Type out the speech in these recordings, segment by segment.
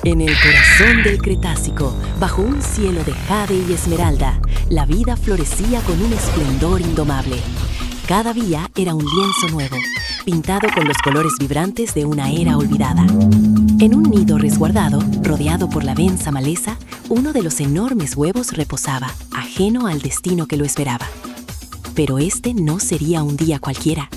En el corazón del Cretácico, bajo un cielo de jade y esmeralda, la vida florecía con un esplendor indomable. Cada día era un lienzo nuevo, pintado con los colores vibrantes de una era olvidada. En un nido resguardado, rodeado por la densa maleza, uno de los enormes huevos reposaba, ajeno al destino que lo esperaba. Pero este no sería un día cualquiera.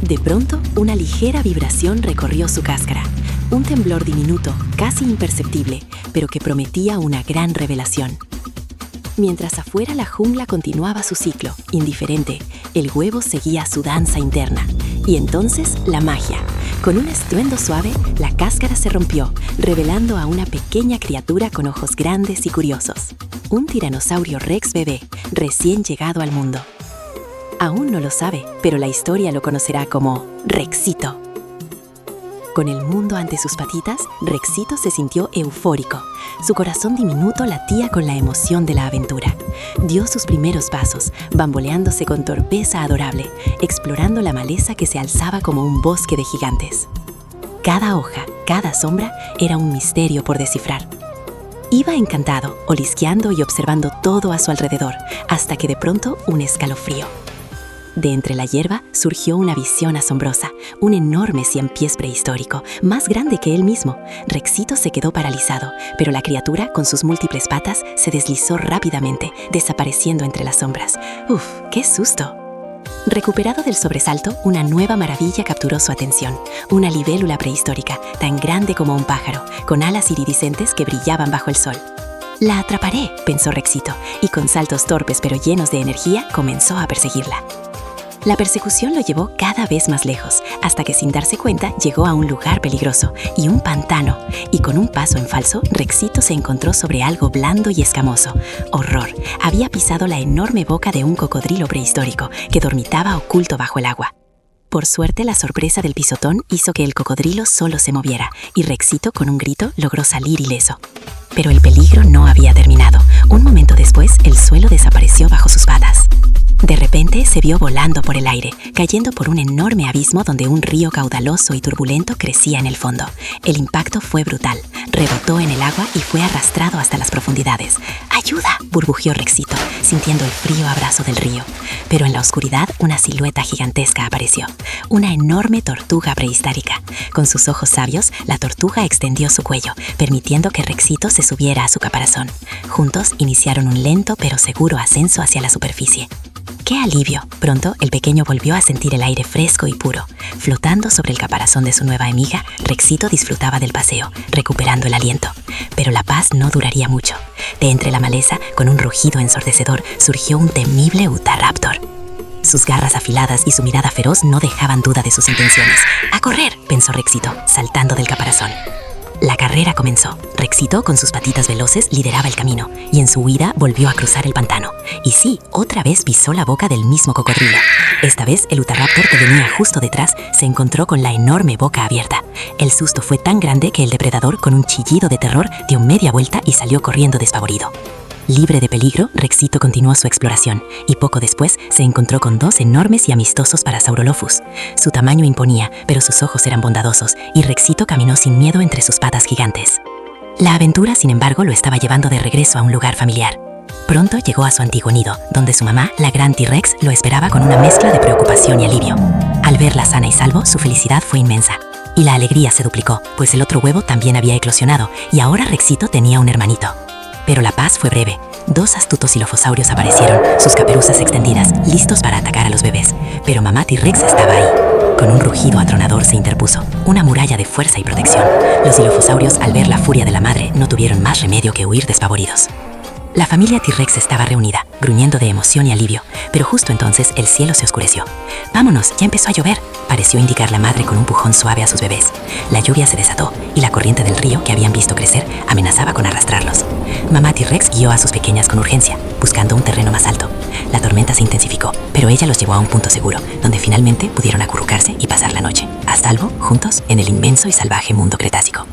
De pronto, una ligera vibración recorrió su cáscara. Un temblor diminuto, casi imperceptible, pero que prometía una gran revelación. Mientras afuera la jungla continuaba su ciclo, indiferente, el huevo seguía su danza interna. Y entonces, la magia. Con un estruendo suave, la cáscara se rompió, revelando a una pequeña criatura con ojos grandes y curiosos. Un tiranosaurio rex bebé, recién llegado al mundo. Aún no lo sabe, pero la historia lo conocerá como Rexito. Con el mundo ante sus patitas, Rexito se sintió eufórico. Su corazón diminuto latía con la emoción de la aventura. Dio sus primeros pasos, bamboleándose con torpeza adorable, explorando la maleza que se alzaba como un bosque de gigantes. Cada hoja, cada sombra, era un misterio por descifrar. Iba encantado, olisqueando y observando todo a su alrededor, hasta que de pronto un escalofrío. De entre la hierba surgió una visión asombrosa, un enorme 100 pies prehistórico, más grande que él mismo. Rexito se quedó paralizado, pero la criatura, con sus múltiples patas, se deslizó rápidamente, desapareciendo entre las sombras. ¡Uf! ¡Qué susto! Recuperado del sobresalto, una nueva maravilla capturó su atención. Una libélula prehistórica, tan grande como un pájaro, con alas iridiscentes que brillaban bajo el sol. «La atraparé», pensó Rexito, y con saltos torpes pero llenos de energía, comenzó a perseguirla. La persecución lo llevó cada vez más lejos, hasta que sin darse cuenta llegó a un lugar peligroso y un pantano, y con un paso en falso, Rexito se encontró sobre algo blando y escamoso. ¡Horror! Había pisado la enorme boca de un cocodrilo prehistórico que dormitaba oculto bajo el agua. Por suerte, la sorpresa del pisotón hizo que el cocodrilo solo se moviera, y Rexito, con un grito, logró salir ileso. Pero el peligro no había terminado. Un momento después, el suelo desapareció bajo sus patas. De repente se vio volando por el aire, cayendo por un enorme abismo donde un río caudaloso y turbulento crecía en el fondo. El impacto fue brutal, rebotó en el agua y fue arrastrado hasta las profundidades. ¡Ayuda!, burbujeó Rexito, sintiendo el frío abrazo del río. Pero en la oscuridad una silueta gigantesca apareció, una enorme tortuga prehistórica. Con sus ojos sabios, la tortuga extendió su cuello, permitiendo que Rexito se subiera a su caparazón. Juntos iniciaron un lento pero seguro ascenso hacia la superficie. ¡Qué alivio! Pronto, el pequeño volvió a sentir el aire fresco y puro. Flotando sobre el caparazón de su nueva amiga, Rexito disfrutaba del paseo, recuperando el aliento. Pero la paz no duraría mucho. De entre la maleza, con un rugido ensordecedor, surgió un temible Utahraptor. Sus garras afiladas y su mirada feroz no dejaban duda de sus intenciones. ¡A correr!, pensó Rexito, saltando del caparazón. La carrera comenzó. Rexito, con sus patitas veloces, lideraba el camino, y en su huida volvió a cruzar el pantano. Y sí, otra vez pisó la boca del mismo cocodrilo. Esta vez, el Utahraptor, que venía justo detrás, se encontró con la enorme boca abierta. El susto fue tan grande que el depredador, con un chillido de terror, dio media vuelta y salió corriendo despavorido. Libre de peligro, Rexito continuó su exploración, y poco después se encontró con dos enormes y amistosos Parasaurolophus. Su tamaño imponía, pero sus ojos eran bondadosos, y Rexito caminó sin miedo entre sus patas gigantes. La aventura, sin embargo, lo estaba llevando de regreso a un lugar familiar. Pronto llegó a su antiguo nido, donde su mamá, la gran T-Rex, lo esperaba con una mezcla de preocupación y alivio. Al verla sana y salvo, su felicidad fue inmensa. Y la alegría se duplicó, pues el otro huevo también había eclosionado, y ahora Rexito tenía un hermanito. Pero la paz fue breve. Dos astutos silofosaurios aparecieron, sus caperuzas extendidas, listos para atacar a los bebés. Pero mamá T-Rex estaba ahí. Con un rugido atronador se interpuso, una muralla de fuerza y protección. Los silofosaurios, al ver la furia de la madre, no tuvieron más remedio que huir despavoridos. La familia T-Rex estaba reunida, gruñendo de emoción y alivio, pero justo entonces el cielo se oscureció. «¡Vámonos! ¡Ya empezó a llover!», pareció indicar la madre con un pujón suave a sus bebés. La lluvia se desató y la corriente del río que habían visto crecer amenazaba con arrastrarlos. Mamá T-Rex guió a sus pequeñas con urgencia, buscando un terreno más alto. La tormenta se intensificó, pero ella los llevó a un punto seguro, donde finalmente pudieron acurrucarse y pasar la noche, a salvo, juntos, en el inmenso y salvaje mundo cretácico.